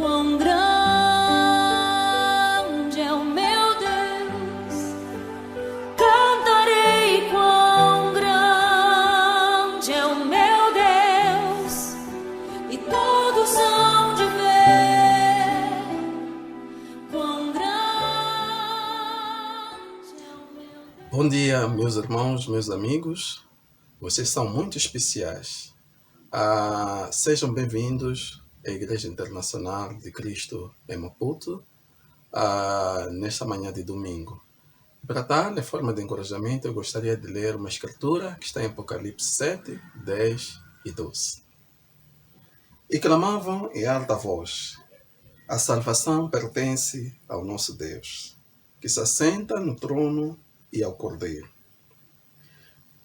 Quão grande é o meu Deus, cantarei quão grande é o meu Deus, e todos hão de ver quão grande é o meu Deus. Bom dia, meus irmãos, meus amigos. Vocês são muito especiais. Sejam bem-vindos à Igreja Internacional de Cristo em Maputo, nesta manhã de domingo. Para dar forma de encorajamento, eu gostaria de ler uma escritura que está em Apocalipse 7, 10 e 12. E clamavam em alta voz: a salvação pertence ao nosso Deus, que se assenta no trono e ao Cordeiro.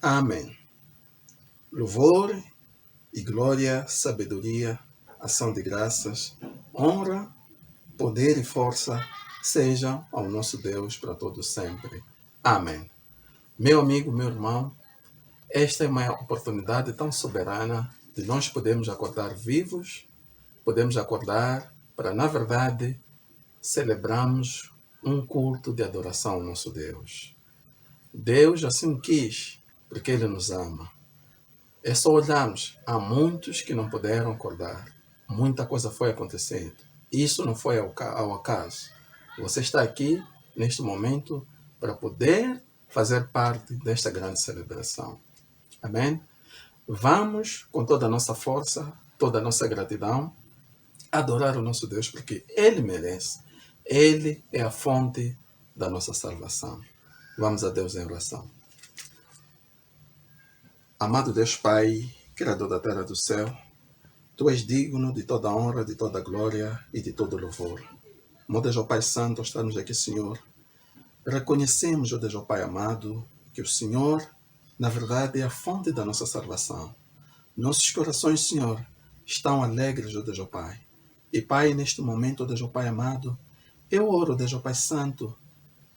Amém. Louvor e glória, sabedoria, ação de graças, honra, poder e força sejam ao nosso Deus para todos sempre. Amém. Meu amigo, meu irmão, esta é uma oportunidade tão soberana de nós podermos acordar vivos, podemos acordar para, na verdade, celebrarmos um culto de adoração ao nosso Deus. Deus assim quis, porque Ele nos ama. É só olharmos, há muitos que não puderam acordar. Muita coisa foi acontecendo. Isso não foi ao acaso. Você está aqui, neste momento, para poder fazer parte desta grande celebração. Amém? Vamos, com toda a nossa força, toda a nossa gratidão, adorar o nosso Deus, porque Ele merece. Ele é a fonte da nossa salvação. Vamos a Deus em oração. Amado Deus Pai, Criador da terra e do céu, Tu és digno de toda honra, de toda glória e de todo louvor. Meu Deus, ó Pai Santo, estamos aqui, Senhor. Reconhecemos, ó Deus, ó Pai amado, que o Senhor, na verdade, é a fonte da nossa salvação. Nossos corações, Senhor, estão alegres, ó Deus, ó Pai. E Pai, neste momento, ó Deus, ó Pai amado, eu oro, ó Deus, ó Pai Santo,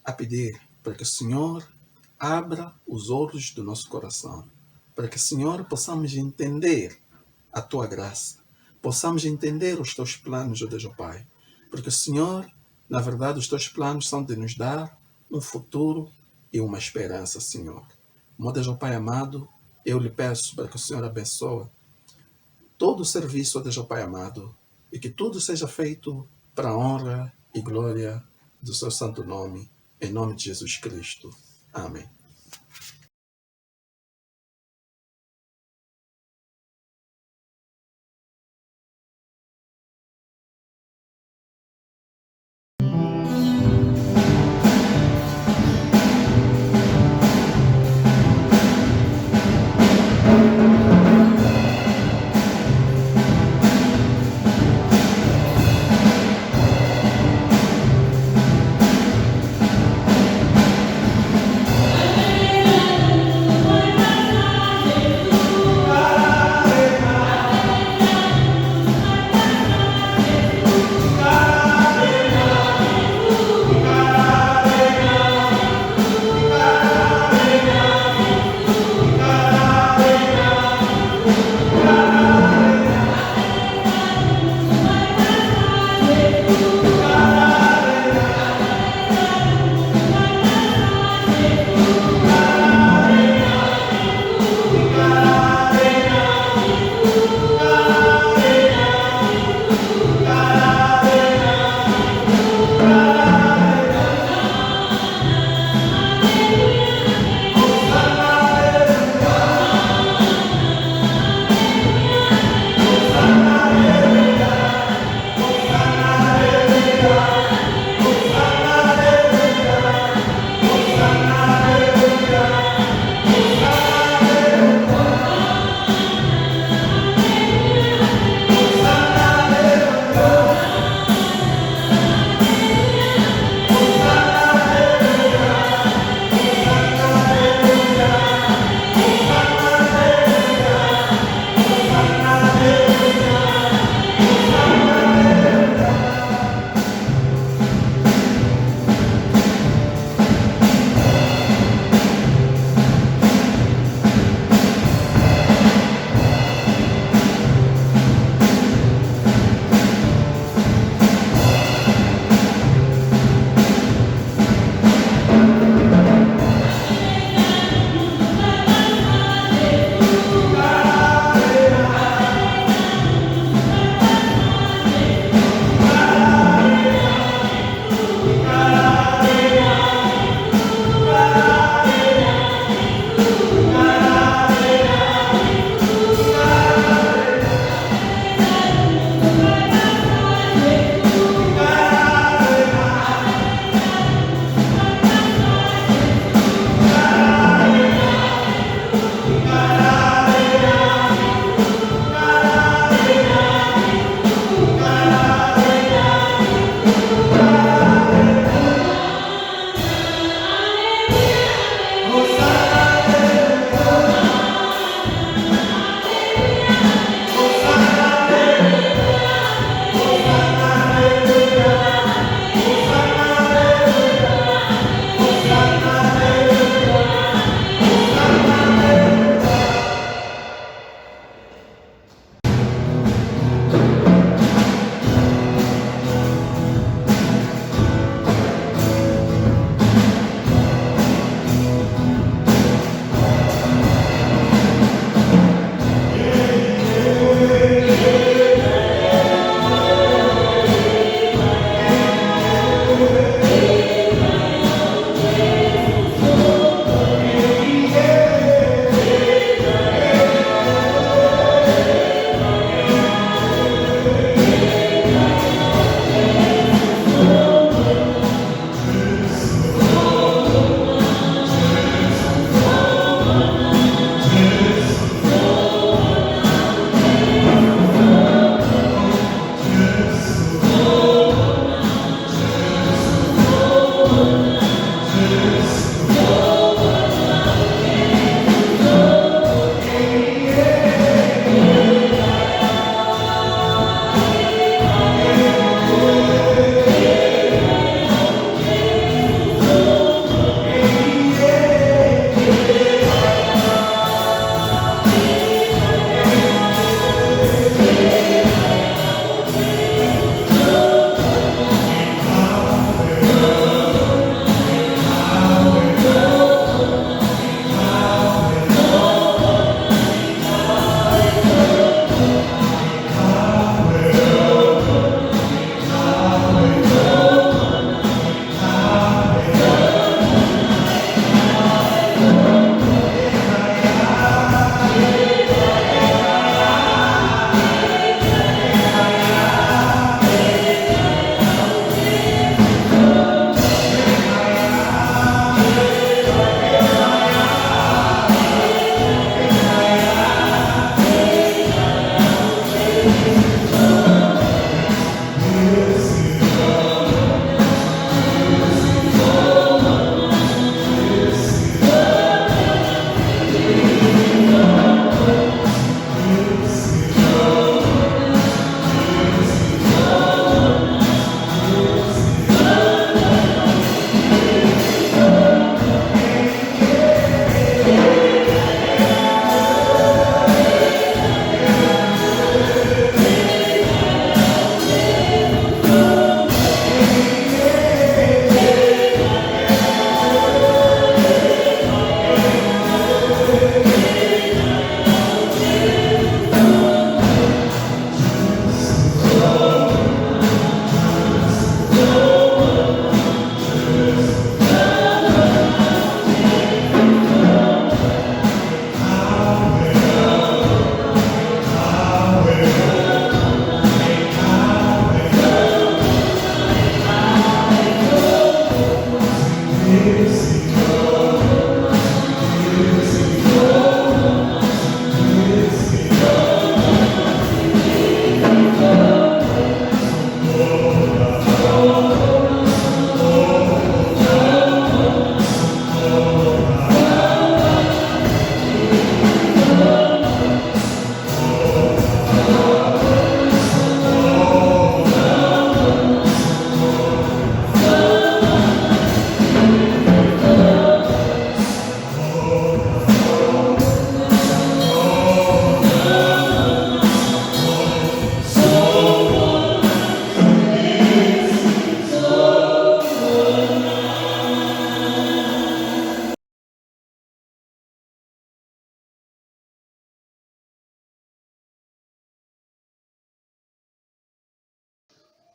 a pedir para que o Senhor abra os olhos do nosso coração, para que, Senhor, possamos entender a Tua graça, possamos entender os Teus planos, ó Deus, ó Pai, porque, Senhor, na verdade, os Teus planos são de nos dar um futuro e uma esperança, Senhor. Meu Deus, ó Pai amado, eu lhe peço para que o Senhor abençoe todo o serviço, ó Deus, ó Pai amado, e que tudo seja feito para a honra e glória do Seu santo nome, em nome de Jesus Cristo. Amém.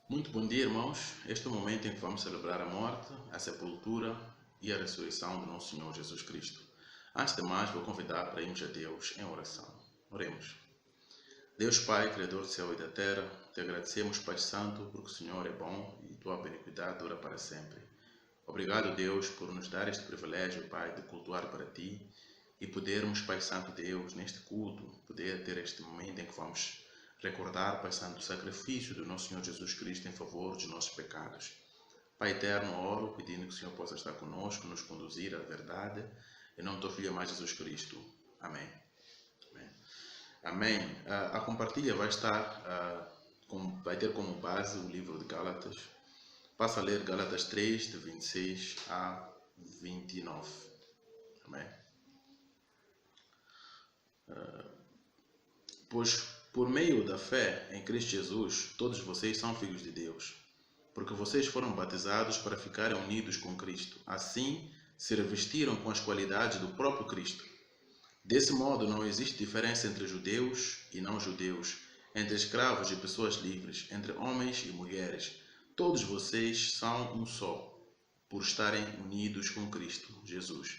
Muito bom dia, irmãos. Este é o momento em que vamos celebrar a morte, a sepultura e a ressurreição do nosso Senhor Jesus Cristo. Antes de mais, vou convidar para irmos a Deus em oração. Oremos. Deus Pai, Criador do céu e da terra, te agradecemos, Pai Santo, porque o Senhor é bom e tua benignidade dura para sempre. Obrigado, Deus, por nos dar este privilégio, Pai, de cultuar para ti e podermos, Pai Santo Deus, neste culto, poder ter este momento em que vamos recordar, Pai Santo, o sacrifício do nosso Senhor Jesus Cristo em favor dos nossos pecados. Pai eterno, oro pedindo que o Senhor possa estar conosco, nos conduzir à verdade, em nome do teu Filho mais Jesus Cristo. Amém. Amém. Amém. A compartilha vai vai ter como base o livro de Gálatas. Passa a ler Gálatas 3, de 26 a 29. Amém. Pois por meio da fé em Cristo Jesus, todos vocês são filhos de Deus, porque vocês foram batizados para ficarem unidos com Cristo. Assim, se revestiram com as qualidades do próprio Cristo. Desse modo, não existe diferença entre judeus e não judeus, entre escravos e pessoas livres, entre homens e mulheres. Todos vocês são um só, por estarem unidos com Cristo Jesus.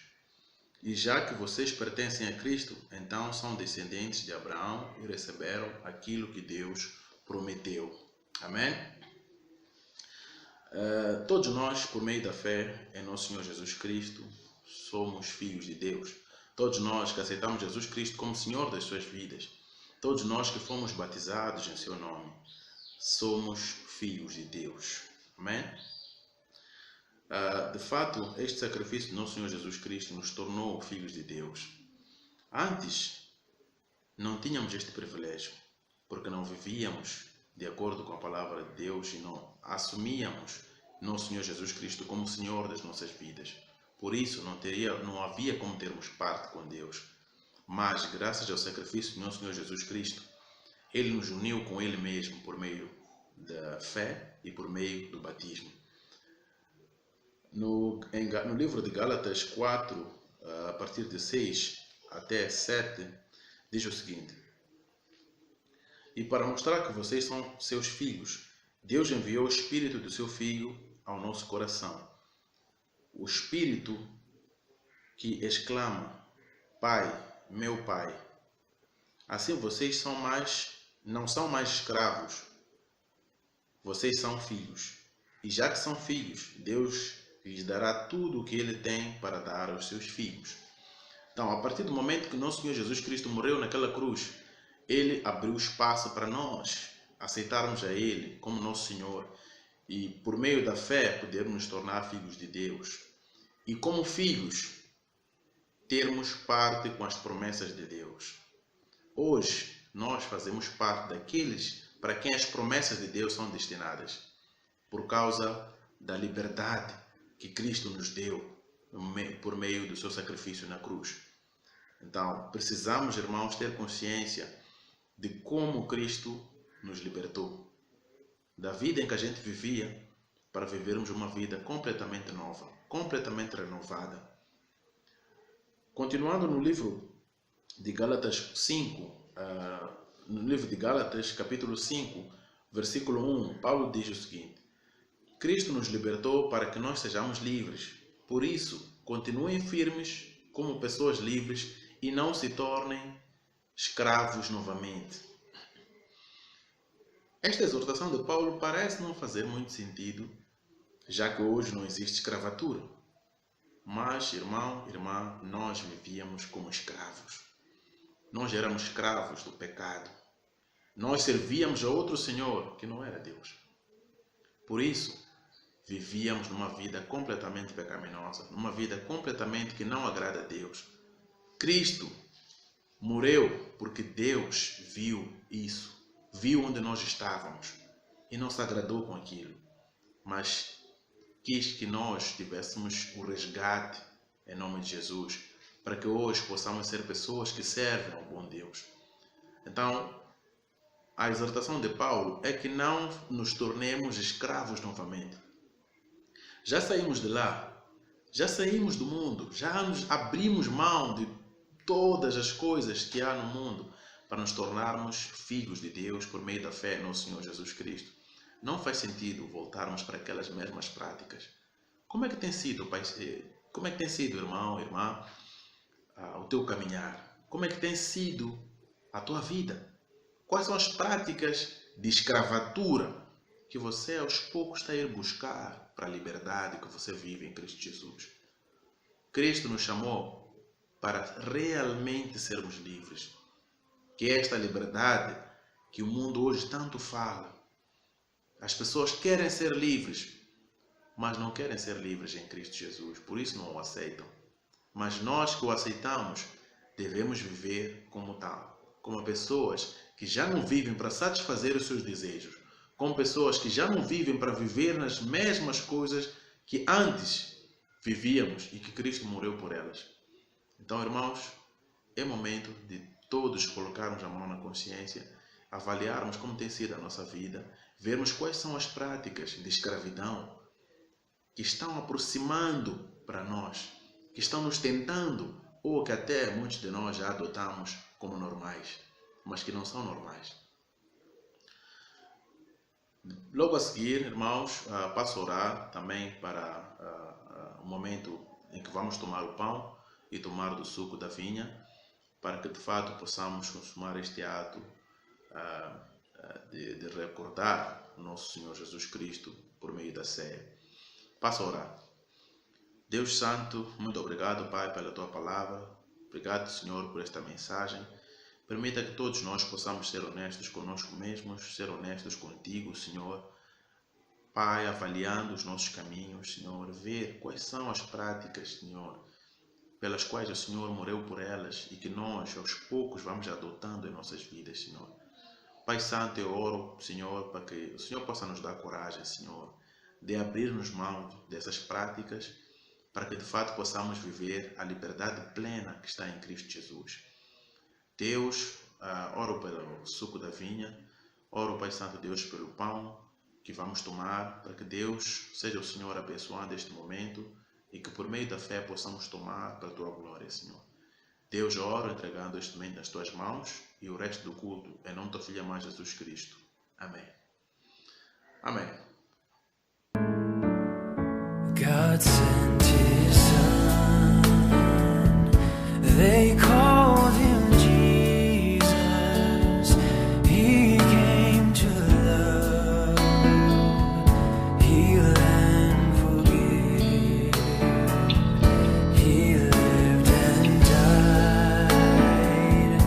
E já que vocês pertencem a Cristo, então são descendentes de Abraão e receberam aquilo que Deus prometeu. Amém? Todos nós, por meio da fé em nosso Senhor Jesus Cristo, somos filhos de Deus. Todos nós que aceitamos Jesus Cristo como Senhor das suas vidas, todos nós que fomos batizados em seu nome, somos filhos de Deus. Amém? De fato, este sacrifício do nosso Senhor Jesus Cristo nos tornou filhos de Deus. Antes, não tínhamos este privilégio, porque não vivíamos de acordo com a palavra de Deus e não assumíamos nosso Senhor Jesus Cristo como Senhor das nossas vidas. Por isso, não havia como termos parte com Deus. Mas, graças ao sacrifício do nosso Senhor Jesus Cristo, Ele nos uniu com Ele mesmo por meio da fé e por meio do batismo. No livro de Gálatas 4, a partir de 6 até 7, diz o seguinte: E para mostrar que vocês são seus filhos, Deus enviou o Espírito do seu Filho ao nosso coração. O Espírito que exclama: Pai, meu Pai. Assim vocês não são mais escravos, vocês são filhos. E já que são filhos, Deus lhes dará tudo o que Ele tem para dar aos seus filhos. Então, a partir do momento que nosso Senhor Jesus Cristo morreu naquela cruz, Ele abriu espaço para nós aceitarmos a Ele como nosso Senhor e, por meio da fé, podermos nos tornar filhos de Deus. E como filhos, termos parte com as promessas de Deus. Hoje, nós fazemos parte daqueles para quem as promessas de Deus são destinadas, por causa da liberdade que Cristo nos deu por meio do seu sacrifício na cruz. Então, precisamos, irmãos, ter consciência de como Cristo nos libertou, da vida em que a gente vivia, para vivermos uma vida completamente nova, completamente renovada. Continuando no livro de Gálatas 5, no livro de Gálatas, capítulo 5, versículo 1, Paulo diz o seguinte: Cristo nos libertou para que nós sejamos livres. Por isso, continuem firmes como pessoas livres e não se tornem escravos novamente. Esta exortação de Paulo parece não fazer muito sentido, já que hoje não existe escravatura. Mas, irmão, irmã, nós vivíamos como escravos. Nós éramos escravos do pecado. Nós servíamos a outro Senhor que não era Deus. Por isso, vivíamos numa vida completamente pecaminosa, numa vida completamente que não agrada a Deus. Cristo morreu porque Deus viu isso, viu onde nós estávamos e não se agradou com aquilo, mas quis que nós tivéssemos o resgate em nome de Jesus, para que hoje possamos ser pessoas que servem ao bom Deus. Então, a exortação de Paulo é que não nos tornemos escravos novamente. Já saímos de lá, já saímos do mundo, já nos abrimos mão de todas as coisas que há no mundo para nos tornarmos filhos de Deus por meio da fé no Senhor Jesus Cristo. não faz sentido voltarmos para aquelas mesmas práticas. Como é que tem sido, pai? Como é que tem sido, irmão, irmã, o teu caminhar? Como é que tem sido a tua vida? Quais são as práticas de escravatura que você aos poucos está a ir buscar para a liberdade que você vive em Cristo Jesus? Cristo nos chamou para realmente sermos livres. Que é esta liberdade que o mundo hoje tanto fala. As pessoas querem ser livres, mas não querem ser livres em Cristo Jesus, por isso não o aceitam. Mas nós que o aceitamos, devemos viver como tal, como pessoas que já não vivem para satisfazer os seus desejos, como pessoas que já não vivem para viver nas mesmas coisas que antes vivíamos e que Cristo morreu por elas. Então, irmãos, é momento de todos colocarmos a mão na consciência, avaliarmos como tem sido a nossa vida, vermos quais são as práticas de escravidão que estão aproximando para nós, que estão nos tentando, ou que até muitos de nós já adotamos como normais, mas que não são normais. Logo a seguir, irmãos, passo a orar também para o momento em que vamos tomar o pão e tomar do suco da vinha, para que de fato possamos consumar este ato de recordar o nosso Senhor Jesus Cristo por meio da ceia. Passo a orar. Deus Santo, muito obrigado, Pai, pela Tua palavra. Obrigado, Senhor, por esta mensagem. Permita que todos nós possamos ser honestos conosco mesmos, ser honestos contigo, Senhor. Pai, avaliando os nossos caminhos, Senhor, ver quais são as práticas, Senhor, pelas quais o Senhor morreu por elas e que nós, aos poucos, vamos adotando em nossas vidas, Senhor. Pai Santo, eu oro, Senhor, para que o Senhor possa nos dar coragem, Senhor, de abrir-nos mão dessas práticas, para que de fato possamos viver a liberdade plena que está em Cristo Jesus. Deus, oro pelo suco da vinha, oro, Pai Santo Deus, pelo pão que vamos tomar, para que Deus seja o Senhor abençoando este momento e que por meio da fé possamos tomar para a Tua glória, Senhor. Deus, oro entregando este momento nas Tuas mãos e o resto do culto em nome do Teu Filho amado Jesus Cristo. Amém. Amém. God sent His Son, they called Him Jesus. He came to love, heal and forgive. He lived and died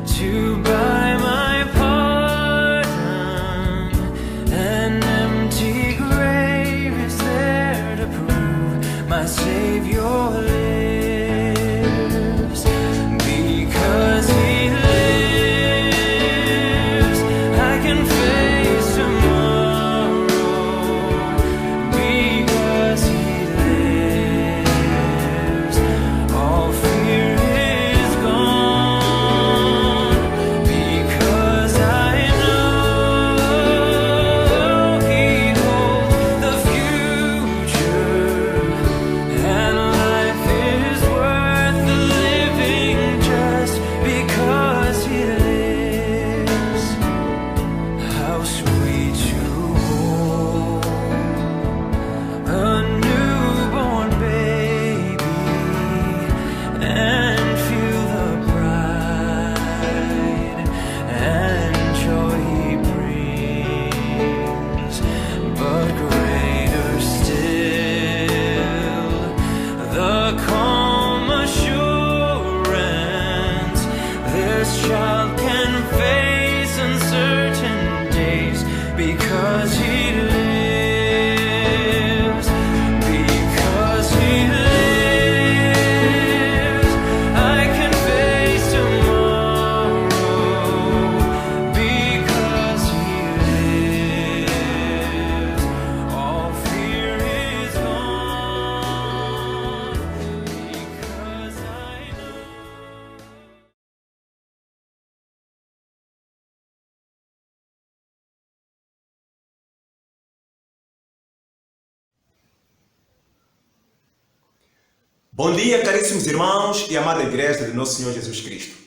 to buy my pardon. An empty grave is there to prove my Savior lives. Because He lives, I can face tomorrow. Because He lives, all fear is gone. Because I know He holds the future, and life is worth the living just because He lives. How sweet to hold a newborn baby and feel the pride and joy He brings. But greater still, the calm assurance this child can face uncertain days because He lives. Because He lives, I can face tomorrow. Because He lives, all fear is gone. Because I know. Bom dia, caríssimos irmãos e amada Igreja de Nosso Senhor Jesus Cristo.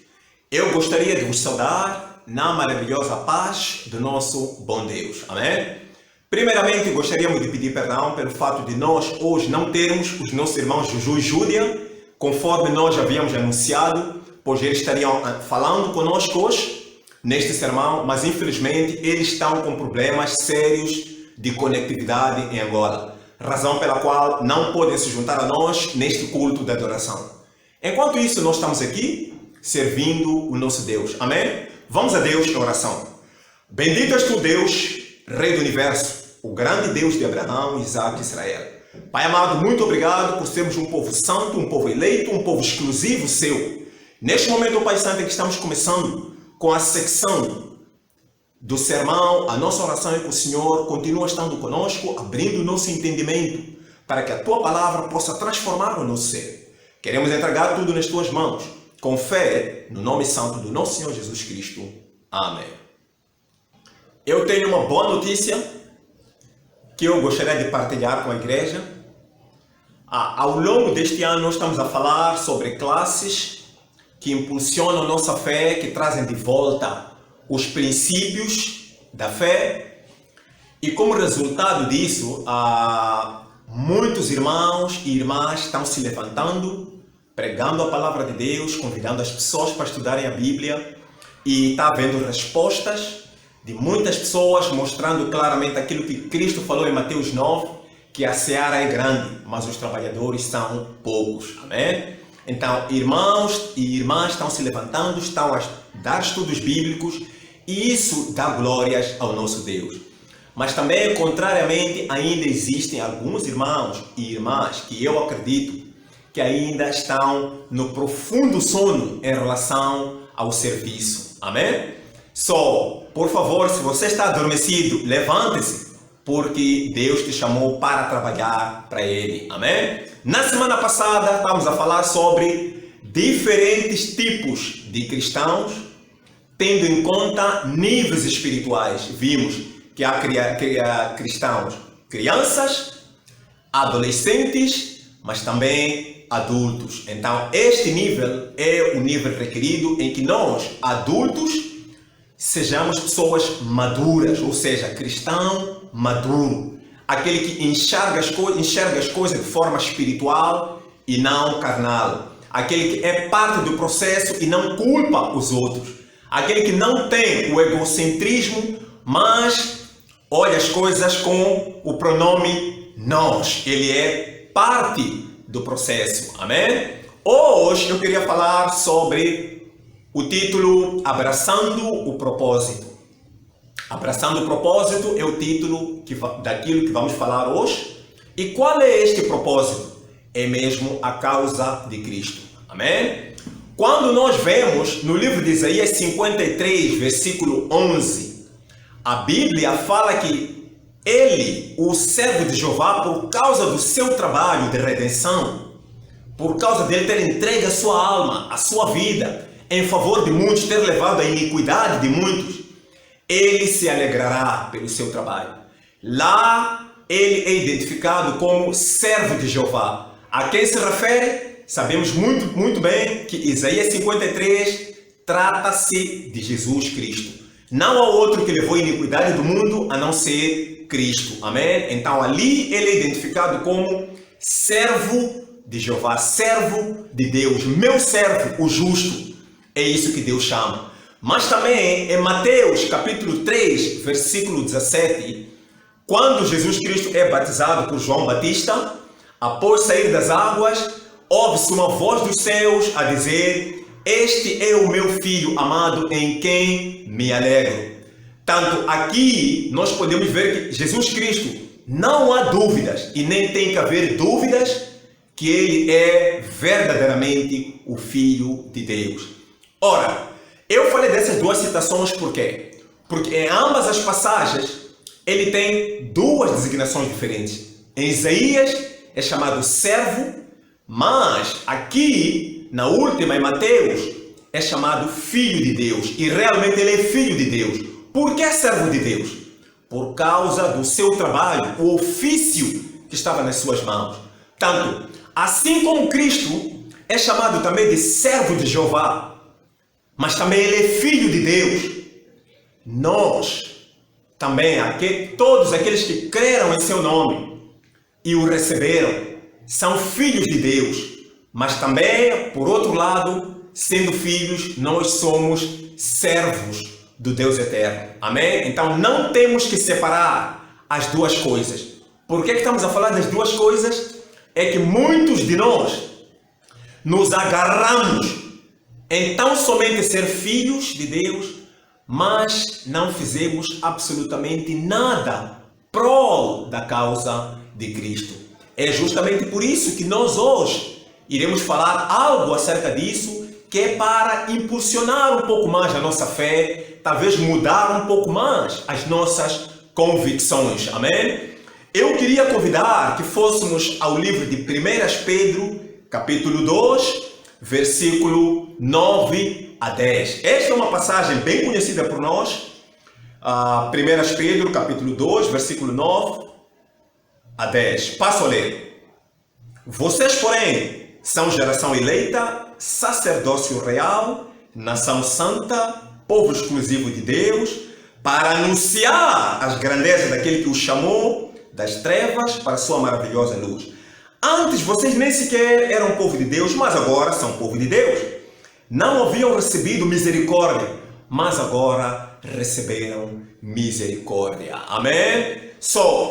Eu gostaria de vos saudar na maravilhosa paz do nosso bom Deus. Amém? Primeiramente, gostaríamos de pedir perdão pelo fato de nós hoje não termos os nossos irmãos Juju e Júlia, conforme nós havíamos anunciado, pois eles estariam falando conosco hoje neste sermão, mas infelizmente eles estão com problemas sérios de conectividade em Angola, razão pela qual não podem se juntar a nós neste culto de adoração. Enquanto isso, nós estamos aqui servindo o nosso Deus. Amém? Vamos a Deus em oração. Bendito és tu, Deus, Rei do Universo, o grande Deus de Abraão, Isaac e Israel. Pai amado, muito obrigado por sermos um povo santo, um povo eleito, um povo exclusivo seu. Neste momento, Pai Santo, é que estamos começando com a secção do sermão. A nossa oração é que o Senhor continue estando conosco, abrindo o nosso entendimento, para que a Tua palavra possa transformar o nosso ser. Queremos entregar tudo nas Tuas mãos, com fé, no nome santo do nosso Senhor Jesus Cristo. Amém. Eu tenho uma boa notícia que eu gostaria de partilhar com a igreja. Ao longo deste ano nós estamos a falar sobre classes que impulsionam nossa fé, que trazem de volta os princípios da fé. E como resultado disso, muitos irmãos e irmãs estão se levantando, pregando a palavra de Deus, convidando as pessoas para estudarem a Bíblia, e está havendo respostas de muitas pessoas mostrando claramente aquilo que Cristo falou em Mateus 9, que a seara é grande, mas os trabalhadores são poucos. Amém? Então, irmãos e irmãs estão se levantando, estão a dar estudos bíblicos, e isso dá glórias ao nosso Deus. Mas também, contrariamente, ainda existem alguns irmãos e irmãs que eu acredito que ainda estão no profundo sono em relação ao serviço. Amém? Por favor, se você está adormecido, levante-se, porque Deus te chamou para trabalhar para Ele. Amém? Na semana passada, estávamos a falar sobre diferentes tipos de cristãos, tendo em conta níveis espirituais. Vimos que há cristãos, crianças, adolescentes, mas também adultos. Então, este nível é o nível requerido em que nós, adultos, sejamos pessoas maduras, ou seja, cristão maduro, aquele que enxerga as coisas de forma espiritual e não carnal, aquele que é parte do processo e não culpa os outros, aquele que não tem o egocentrismo, mas olha as coisas com o pronome nós, ele é parte do processo. Amém? Hoje eu queria falar sobre o título Abraçando o Propósito. Abraçando o Propósito é o título daquilo que vamos falar hoje. E qual é este propósito? É mesmo a causa de Cristo. Amém? Quando nós vemos no livro de Isaías 53, versículo 11, a Bíblia fala que ele, o servo de Jeová, por causa do seu trabalho de redenção, por causa dele ter entregue a sua alma, a sua vida, em favor de muitos, ter levado a iniquidade de muitos, ele se alegrará pelo seu trabalho. Lá ele é identificado como servo de Jeová. A quem se refere? Sabemos muito bem que Isaías 53 trata-se de Jesus Cristo. Não há outro que levou a iniquidade do mundo a não ser Cristo. Amém? Então ali ele é identificado como servo de Jeová, servo de Deus, meu servo, o justo. É isso que Deus chama. Mas também em Mateus capítulo 3, versículo 17, quando Jesus Cristo é batizado por João Batista, após sair das águas, ouve-se uma voz dos céus a dizer: este é o meu filho amado em quem me alegro. Tanto aqui nós podemos ver que Jesus Cristo, não há dúvidas e nem tem que haver dúvidas que ele é verdadeiramente o Filho de Deus. Ora, eu falei dessas duas citações por quê? Porque em ambas as passagens ele tem duas designações diferentes. Em Isaías é chamado servo, mas aqui, na última, em Mateus, é chamado Filho de Deus. E realmente ele é Filho de Deus. Por que servo de Deus? Por causa do seu trabalho, o ofício que estava nas suas mãos. Tanto, assim como Cristo é chamado também de servo de Jeová, mas também ele é Filho de Deus, nós também todos aqueles que creram em seu nome e o receberam são filhos de Deus. Mas também, por outro lado, sendo filhos, nós somos servos do Deus eterno. Amém? Então não temos que separar as duas coisas. Por que estamos a falar das duas coisas? É que muitos de nós nos agarramos em tão somente ser filhos de Deus, mas não fizemos absolutamente nada prol da causa de Cristo. É justamente por isso que nós hoje iremos falar algo acerca disso, que é para impulsionar um pouco mais a nossa fé, talvez mudar um pouco mais as nossas convicções. Amém? Eu queria convidar que fôssemos ao livro de 1 Pedro, capítulo 2, versículo 9 a 10. Esta é uma passagem bem conhecida por nós. 1 Pedro, capítulo 2, versículo 9 a 10. Passo a ler. Vocês, porém, são geração eleita, sacerdócio real, nação santa, povo exclusivo de Deus, para anunciar as grandezas daquele que os chamou das trevas para a sua maravilhosa luz. Antes vocês nem sequer eram povo de Deus, mas agora são povo de Deus. Não haviam recebido misericórdia, mas agora receberam misericórdia. Amém?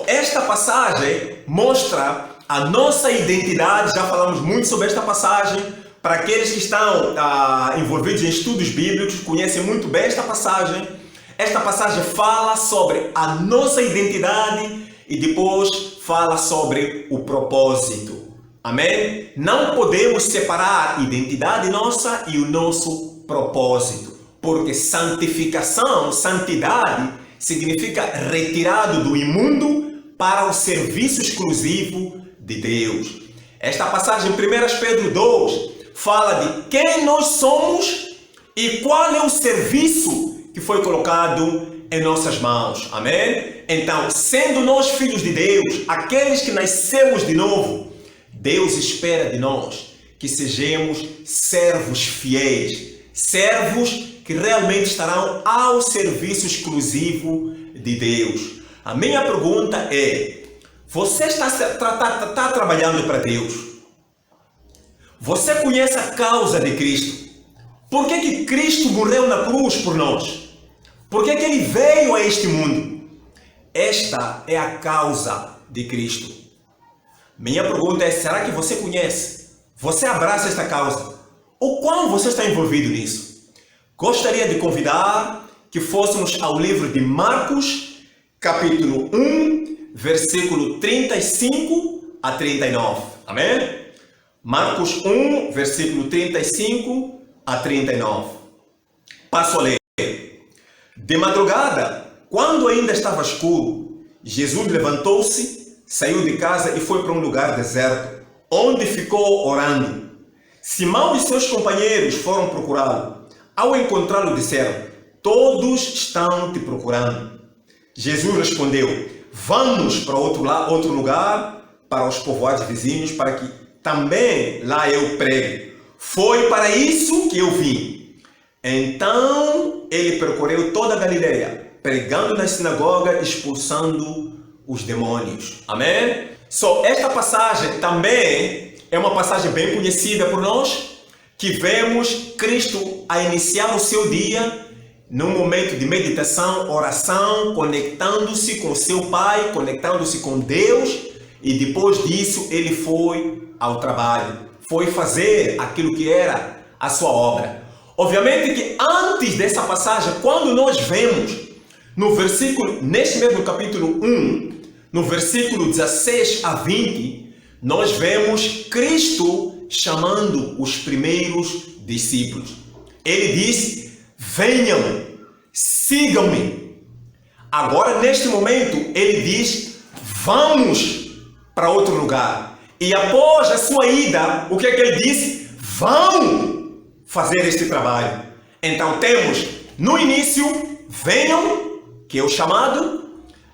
Esta passagem mostra a nossa identidade. Já falamos muito sobre esta passagem. Para aqueles que estão envolvidos em estudos bíblicos, conhecem muito bem esta passagem. Esta passagem fala sobre a nossa identidade e depois fala sobre o propósito. Amém? Não podemos separar a identidade nossa e o nosso propósito, porque santificação, santidade, significa retirado do imundo para o serviço exclusivo de Deus. Esta passagem em 1 Pedro 2 fala de quem nós somos e qual é o serviço que foi colocado em nossas mãos. Amém? Então, sendo nós filhos de Deus, aqueles que nascemos de novo, Deus espera de nós que sejamos servos fiéis, servos que realmente estarão ao serviço exclusivo de Deus. A minha pergunta é: você está trabalhando para Deus? Você conhece a causa de Cristo? Por que Cristo morreu na cruz por nós? Por que Ele veio a este mundo? Esta é a causa de Cristo. Minha pergunta é: será que você conhece? Você abraça esta causa? O quão você está envolvido nisso? Gostaria de convidar que fôssemos ao livro de Marcos, capítulo 1, versículo 35 a 39. Amém? Marcos 1, versículo 35 a 39. Passo a ler. De madrugada, quando ainda estava escuro, Jesus levantou-se, saiu de casa e foi para um lugar deserto, onde ficou orando. Simão e seus companheiros foram procurá-lo. Ao encontrá-lo, disseram: todos estão te procurando. Jesus respondeu: vamos para outro lugar, para os povoados vizinhos, para que também lá eu pregue. Foi para isso que eu vim. Então ele percorreu toda a Galileia, pregando na sinagoga, expulsando os demônios. Amém? Esta passagem também é uma passagem bem conhecida por nós, que vemos Cristo a iniciar o seu dia num momento de meditação, oração, conectando-se com seu Pai, conectando-se com Deus, e depois disso ele foi ao trabalho, foi fazer aquilo que era a sua obra. Obviamente que antes dessa passagem, quando nós vemos neste mesmo capítulo 1, no versículo 16 a 20, nós vemos Cristo chamando os primeiros discípulos. Ele disse: venham, sigam-me. Agora, neste momento, ele diz: vamos para outro lugar. E após a sua ida, o que é que ele disse? Vão fazer este trabalho. Então temos no início: venham, que é o chamado.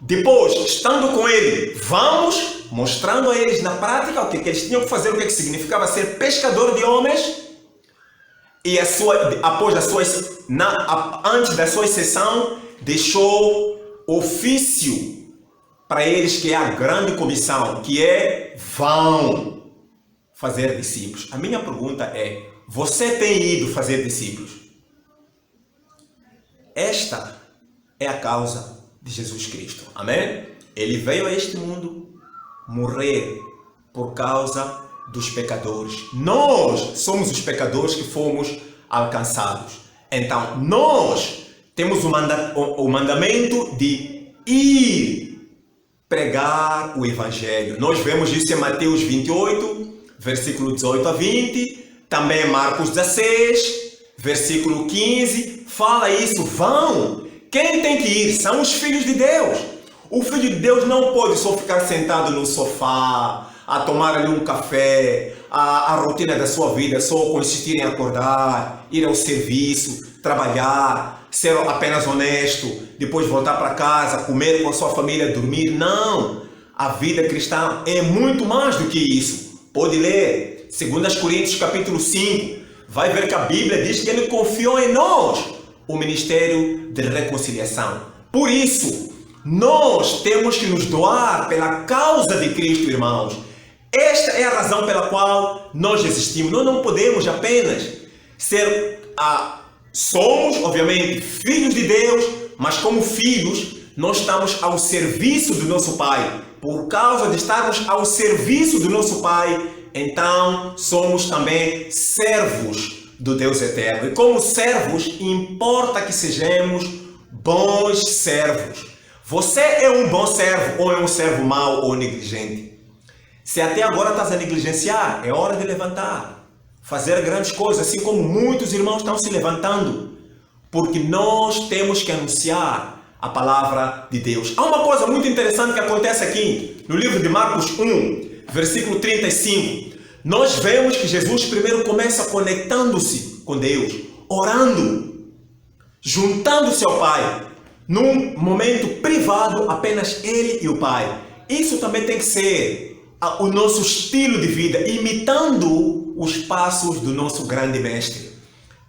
Depois, estando com ele, vamos, mostrando a eles na prática o que eles tinham que fazer, o que significava ser pescador de homens. E antes da sua exceção, deixou ofício para eles, que é a grande comissão, que é vão fazer discípulos. A minha pergunta é: você tem ido fazer discípulos? Esta é a causa de Jesus Cristo. Amém? Ele veio a este mundo morrer por causa dos pecadores. Nós somos os pecadores que fomos alcançados. Então, nós temos o mandamento de ir pregar o Evangelho. Nós vemos isso em Mateus 28, versículo 18 a 20, também em Marcos 16, versículo 15, fala isso, vão. Quem tem que ir são os filhos de Deus. O filho de Deus não pode só ficar sentado no sofá, a tomar ali um café, a rotina da sua vida só consistir em acordar, ir ao serviço, trabalhar, ser apenas honesto, depois voltar para casa, comer com a sua família, dormir. Não! A vida cristã é muito mais do que isso. Pode ler 2 Coríntios capítulo 5, vai ver que a Bíblia diz que ele confiou em nós o ministério de reconciliação. Por isso, nós temos que nos doar pela causa de Cristo, irmãos. Esta é a razão pela qual nós existimos. Nós não podemos apenas ser... somos, obviamente, filhos de Deus, mas como filhos, nós estamos ao serviço do nosso Pai. Por causa de estarmos ao serviço do nosso Pai, então somos também servos do Deus eterno. E como servos, importa que sejamos bons servos. Você é um bom servo ou é um servo mau ou negligente? Se até agora estás a negligenciar, é hora de levantar, fazer grandes coisas, assim como muitos irmãos estão se levantando, porque nós temos que anunciar a palavra de Deus. Há uma coisa muito interessante que acontece aqui no livro de Marcos 1, versículo 35. Nós vemos que Jesus primeiro começa conectando-se com Deus, orando, juntando-se ao Pai, num momento privado, apenas Ele e o Pai. Isso também tem que ser o nosso estilo de vida, imitando os passos do nosso grande mestre.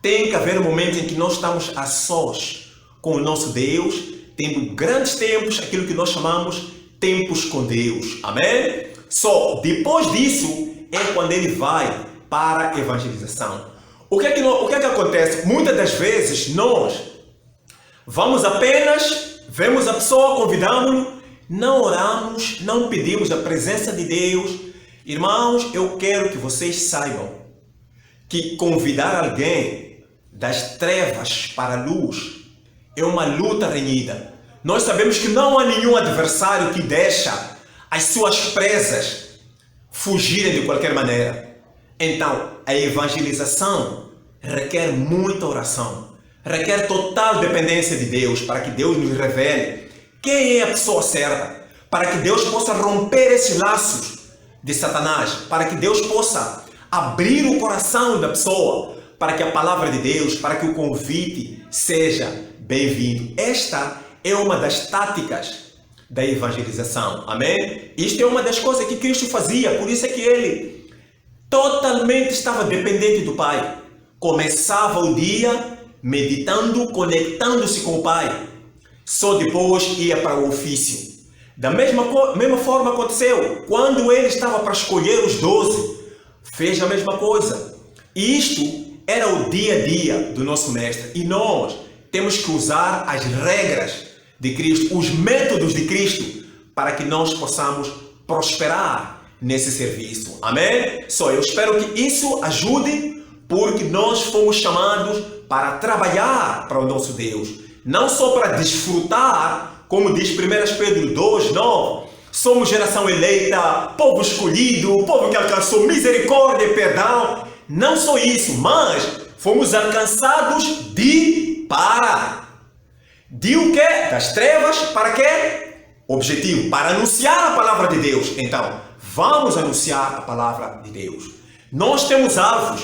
Tem que haver momentos em que nós estamos a sós com o nosso Deus, tendo grandes tempos, aquilo que nós chamamos tempos com Deus. Amém? Só depois disso é quando ele vai para a evangelização. O que é que acontece? Muitas das vezes nós vamos apenas, vemos a pessoa, convidamos-lo, não oramos, não pedimos a presença de Deus. Irmãos, eu quero que vocês saibam que convidar alguém das trevas para a luz é uma luta renhida. Nós sabemos que não há nenhum adversário que deixa as suas presas fugirem de qualquer maneira. Então, a evangelização requer muita oração, requer total dependência de Deus, para que Deus nos revele quem é a pessoa certa, para que Deus possa romper esses laços de Satanás, para que Deus possa abrir o coração da pessoa, para que a palavra de Deus, para que o convite seja bem-vindo. Esta é uma das táticas da evangelização. Amém? Isto é uma das coisas que Cristo fazia, por isso é que ele totalmente estava dependente do Pai. Começava o dia meditando, conectando-se com o Pai. Só depois ia para o ofício. Da mesma forma aconteceu quando ele estava para escolher os 12. Fez a mesma coisa. E isto era o dia a dia do nosso mestre. E nós temos que usar as regras de Cristo, os métodos de Cristo, para que nós possamos prosperar nesse serviço. Amém? Só eu espero que isso ajude, porque nós fomos chamados para trabalhar para o nosso Deus. Não só para desfrutar, como diz 1 Pedro 2, não. Somos geração eleita, povo escolhido, povo que alcançou misericórdia e perdão. Não só isso, mas fomos alcançados de o quê? Das trevas para quê? Objetivo, para anunciar a palavra de Deus. Então, vamos anunciar a palavra de Deus. Nós temos alvos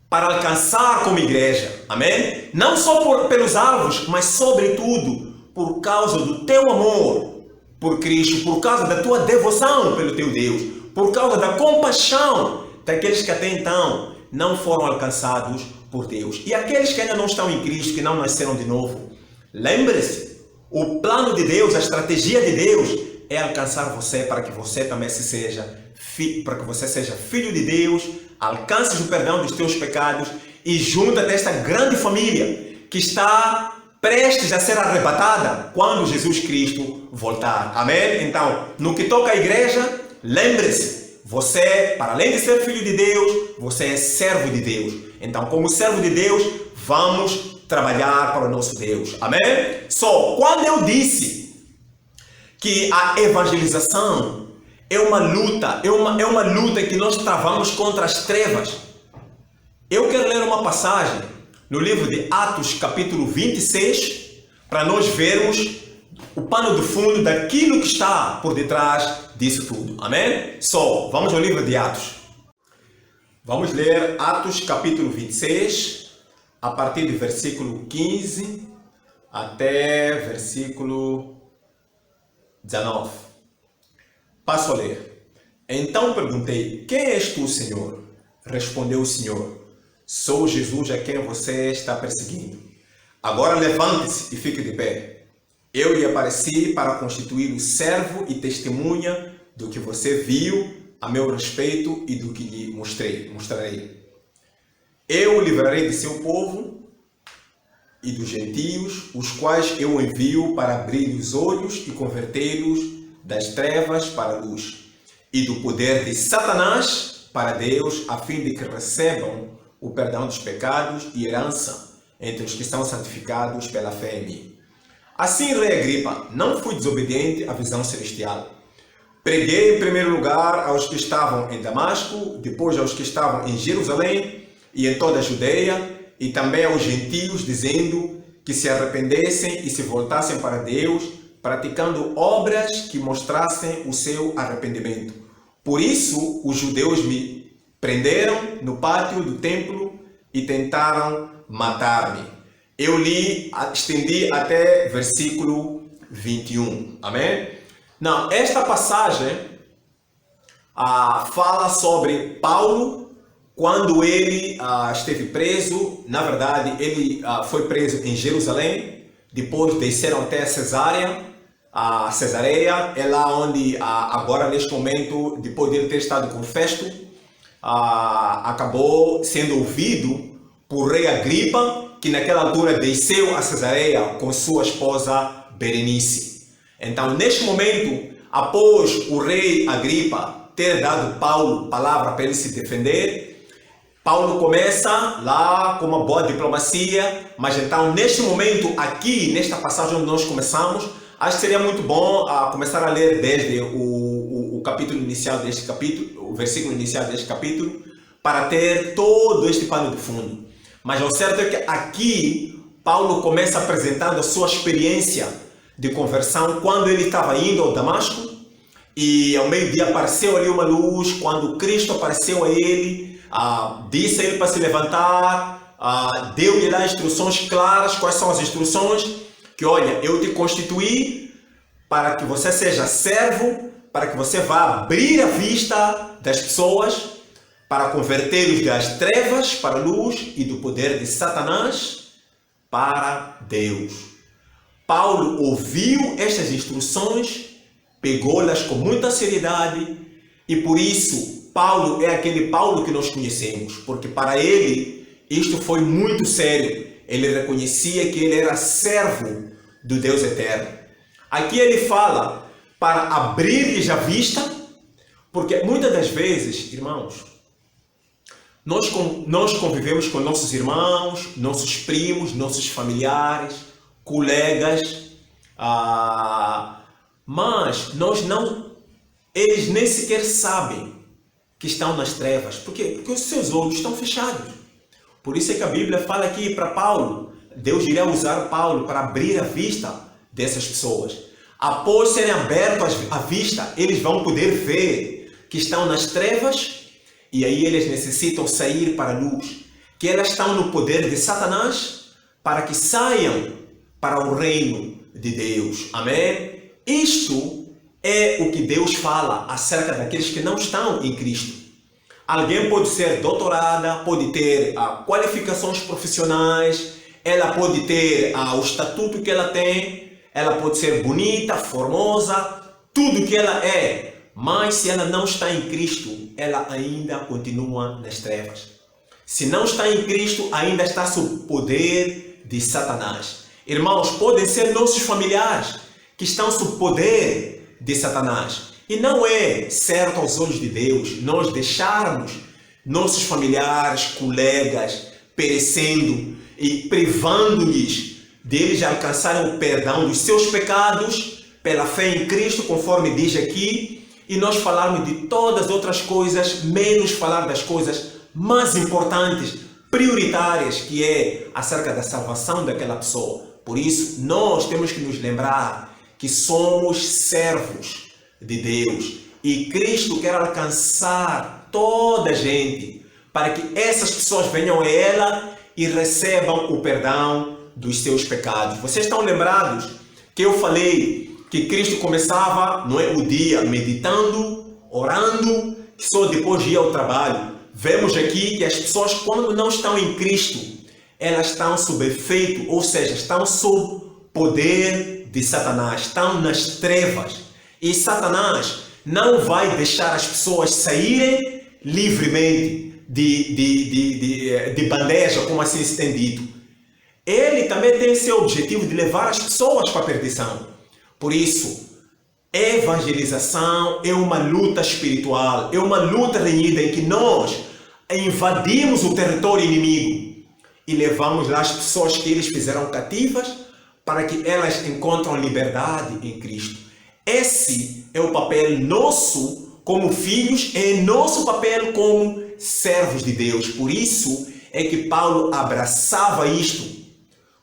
para alcançar como igreja, amém? Não só pelos alvos, mas sobretudo por causa do teu amor por Cristo, por causa da tua devoção pelo teu Deus, por causa da compaixão daqueles que até então não foram alcançados por Deus. E aqueles que ainda não estão em Cristo, que não nasceram de novo, lembre-se O plano de Deus, a estratégia de Deus é alcançar você para que você também seja filho de Deus, alcances o perdão dos teus pecados e junta desta grande família que está prestes a ser arrebatada quando Jesus Cristo voltar. Amém? Então, no que toca à igreja, lembre-se, você, para além de ser filho de Deus, você é servo de Deus. Então, como servo de Deus, vamos trabalhar para o nosso Deus. Amém? Só, quando eu disse que a evangelização é uma luta, é uma luta que nós travamos contra as trevas, eu quero ler uma passagem no livro de Atos, capítulo 26, para nós vermos o pano de fundo daquilo que está por detrás disso tudo. Amém? Só, vamos ao livro de Atos. Vamos ler Atos, capítulo 26, a partir do versículo 15 até versículo 19. Passo a ler. Então perguntei: quem és tu, Senhor? Respondeu o Senhor: sou Jesus a quem você está perseguindo. Agora levante-se e fique de pé. Eu lhe apareci para constituir o servo e testemunha do que você viu a meu respeito e do que lhe mostrarei. Eu o livrarei de seu povo e dos gentios, os quais eu envio para abrir os olhos e convertê-los das trevas para a luz, e do poder de Satanás para Deus, a fim de que recebam o perdão dos pecados e herança entre os que são santificados pela fé em mim. Assim, rei Agripa, não fui desobediente à visão celestial. Preguei em primeiro lugar aos que estavam em Damasco, depois aos que estavam em Jerusalém e em toda a Judeia, e também aos gentios, dizendo que se arrependessem e se voltassem para Deus, praticando obras que mostrassem o seu arrependimento. Por isso, os judeus me prenderam no pátio do templo e tentaram matar-me. Eu li, estendi até versículo 21. Amém? Não, esta passagem fala sobre Paulo quando ele esteve preso. Na verdade, ele foi preso em Jerusalém, depois desceram até Cesareia. A Cesareia é lá onde, agora neste momento, depois dele ter estado com Festo, acabou sendo ouvido por rei Agripa, que naquela altura desceu a Cesareia com sua esposa Berenice. Então, neste momento, após o rei Agripa ter dado Paulo palavra para ele se defender, Paulo começa lá com uma boa diplomacia, mas então, neste momento, aqui, nesta passagem onde nós começamos, acho que seria muito bom começar a ler desde o capítulo inicial deste capítulo, o versículo inicial deste capítulo, para ter todo este pano de fundo. Mas o certo é que aqui Paulo começa apresentando a sua experiência de conversão quando ele estava indo ao Damasco e ao meio-dia apareceu ali uma luz. Quando Cristo apareceu a ele, disse a ele para se levantar, deu-lhe lá instruções claras. Quais são as instruções? Que olha, eu te constituí para que você seja servo, para que você vá abrir a vista das pessoas, para convertê-los das trevas para a luz e do poder de Satanás para Deus. Paulo ouviu estas instruções, pegou-las com muita seriedade e por isso Paulo é aquele Paulo que nós conhecemos, porque para ele isto foi muito sério. Ele reconhecia que ele era servo do Deus eterno. Aqui ele fala para abrir-lhes a vista, porque muitas das vezes, irmãos, nós convivemos com nossos irmãos, nossos primos, nossos familiares, colegas, mas eles nem sequer sabem que estão nas trevas. Por quê? Porque os seus olhos estão fechados. Por isso é que a Bíblia fala aqui para Paulo, Deus iria usar Paulo para abrir a vista dessas pessoas. Após serem abertos a vista, eles vão poder ver que estão nas trevas e aí eles necessitam sair para a luz, que elas estão no poder de Satanás para que saiam para o reino de Deus. Amém? Isto é o que Deus fala acerca daqueles que não estão em Cristo. Alguém pode ser doutorada, pode ter qualificações profissionais, ela pode ter o estatuto que ela tem, ela pode ser bonita, formosa, tudo que ela é, mas se ela não está em Cristo, ela ainda continua nas trevas. Se não está em Cristo, ainda está sob o poder de Satanás. Irmãos, podem ser nossos familiares que estão sob o poder de Satanás. E não é certo aos olhos de Deus nós deixarmos nossos familiares, colegas, perecendo e privando-lhes deles alcançarem o perdão dos seus pecados pela fé em Cristo, conforme diz aqui, e nós falarmos de todas as outras coisas, menos falar das coisas mais importantes, prioritárias, que é acerca da salvação daquela pessoa. Por isso, nós temos que nos lembrar que somos servos de Deus e Cristo quer alcançar toda a gente para que essas pessoas venham a ela e recebam o perdão dos seus pecados. Vocês estão lembrados que eu falei que Cristo começava, não é, o dia meditando, orando, que só depois ia ao trabalho. Vemos aqui que as pessoas, quando não estão em Cristo, elas estão sob efeito, ou seja, estão sob poder de Satanás, estão nas trevas. E Satanás não vai deixar as pessoas saírem livremente de bandeja, como assim se tem dito. Ele também tem seu objetivo de levar as pessoas para a perdição. Por isso, evangelização é uma luta espiritual, é uma luta renhida em que nós invadimos o território inimigo e levamos lá as pessoas que eles fizeram cativas para que elas encontrem liberdade em Cristo. Esse é o papel nosso como filhos, é nosso papel como servos de Deus. Por isso é que Paulo abraçava isto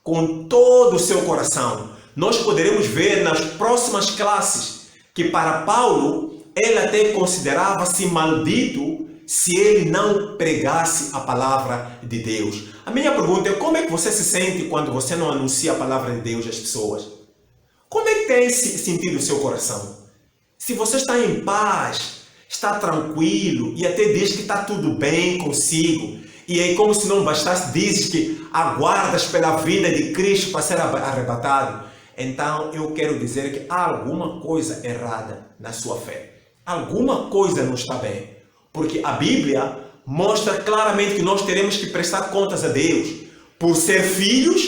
com todo o seu coração. Nós poderemos ver nas próximas classes que para Paulo, ele até considerava-se maldito se ele não pregasse a palavra de Deus. A minha pergunta é: como é que você se sente quando você não anuncia a palavra de Deus às pessoas? Como é que tem sentido o seu coração? Se você está em paz, está tranquilo e até diz que está tudo bem consigo, e aí, como se não bastasse, dizes que aguardas pela vida de Cristo para ser arrebatado, então eu quero dizer que há alguma coisa errada na sua fé. Alguma coisa não está bem. Porque a Bíblia mostra claramente que nós teremos que prestar contas a Deus por ser filhos,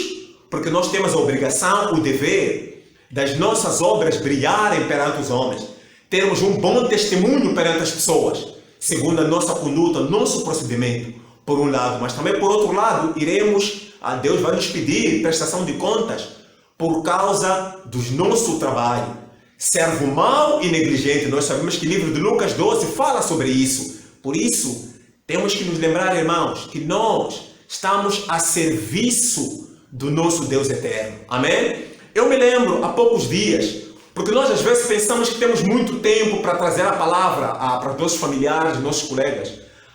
porque nós temos a obrigação, o dever das nossas obras brilharem perante os homens. Termos um bom testemunho perante as pessoas, segundo a nossa conduta, nosso procedimento, por um lado. Mas também, por outro lado, Deus vai nos pedir prestação de contas por causa do nosso trabalho. Servo mau e negligente, nós sabemos que o livro de Lucas 12 fala sobre isso. Por isso, temos que nos lembrar, irmãos, que nós estamos a serviço do nosso Deus eterno. Amém? Eu me lembro há poucos dias, porque nós às vezes pensamos que temos muito tempo para trazer a palavra para os nossos familiares, duos colegas.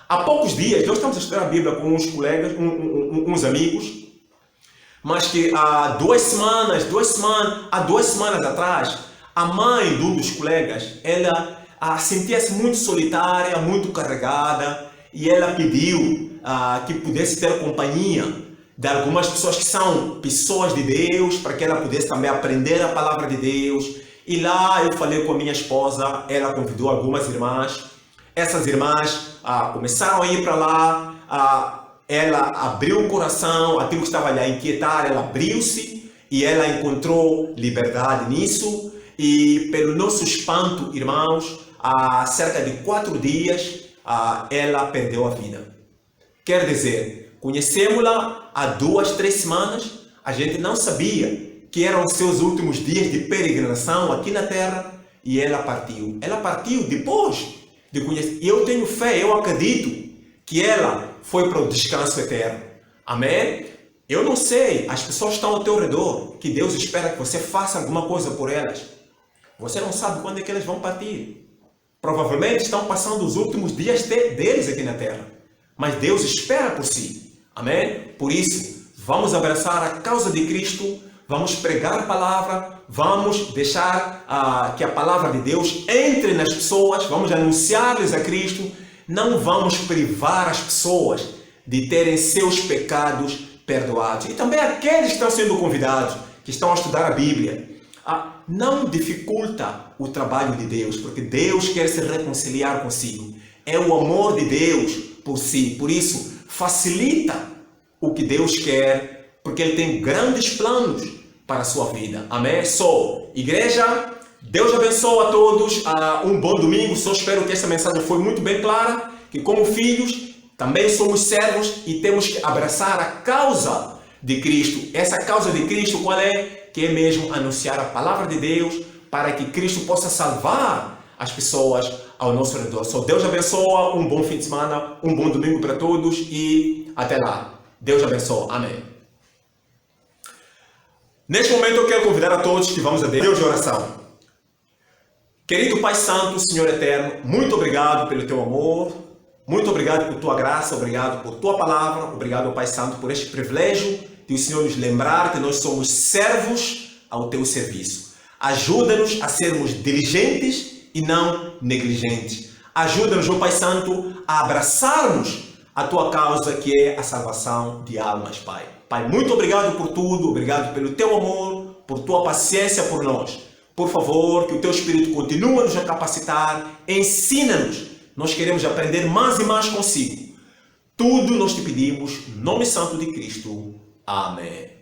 Há poucos dias, nós estamos a estudar a Bíblia com uns colegas, uns amigos, mas que há duas semanas atrás, a mãe de um dos colegas, ela sentia-se muito solitária, muito carregada, e ela pediu que pudesse ter companhia de algumas pessoas que são pessoas de Deus, para que ela pudesse também aprender a palavra de Deus. E lá eu falei com a minha esposa, ela convidou algumas irmãs. Essas irmãs começaram a ir para lá, ela abriu o coração, aquilo que estava ali a inquietar, ela abriu-se e ela encontrou liberdade nisso. E pelo nosso espanto, irmãos, há cerca de 4 dias, ela perdeu a vida. Quer dizer, conhecemos-la há 2, 3 semanas, a gente não sabia que eram seus últimos dias de peregrinação aqui na Terra, e ela partiu. Ela partiu depois de conhecer. E eu tenho fé, eu acredito que ela foi para o descanso eterno. Amém? Eu não sei, as pessoas estão ao teu redor, que Deus espera que você faça alguma coisa por elas. Você não sabe quando é que elas vão partir. Provavelmente estão passando os últimos dias deles aqui na Terra. Mas Deus espera por si. Amém? Por isso, vamos abraçar a causa de Cristo, vamos pregar a palavra, vamos deixar que a palavra de Deus entre nas pessoas, vamos anunciar-lhes a Cristo, não vamos privar as pessoas de terem seus pecados perdoados. E também aqueles que estão sendo convidados, que estão a estudar a Bíblia. não dificulta o trabalho de Deus, porque Deus quer se reconciliar consigo. É o amor de Deus por si. Por isso, facilita o que Deus quer, porque Ele tem grandes planos para a sua vida. Amém? Igreja, Deus abençoe a todos. Um bom domingo. Só espero que essa mensagem foi muito bem clara, que como filhos também somos servos e temos que abraçar a causa de Cristo. Essa causa de Cristo qual é? Que é mesmo anunciar a palavra de Deus para que Cristo possa salvar as pessoas ao nosso redor. Deus abençoe, um bom fim de semana, um bom domingo para todos e até lá. Deus abençoe. Amém. Neste momento eu quero convidar a todos que vamos a Deus de oração. Querido Pai Santo, Senhor Eterno, muito obrigado pelo Teu amor, muito obrigado por Tua graça, obrigado por Tua palavra, obrigado, Pai Santo, por este privilégio de o Senhor nos lembrar que nós somos servos ao Teu serviço. Ajuda-nos a sermos diligentes e não negligentes. Ajuda-nos, ó Pai Santo, a abraçarmos a Tua causa, que é a salvação de almas, Pai. Pai, muito obrigado por tudo, obrigado pelo Teu amor, por Tua paciência por nós. Por favor, que o Teu Espírito continue a nos capacitar, ensina-nos. Nós queremos aprender mais e mais consigo. Tudo nós te pedimos, no nome santo de Cristo. Amém.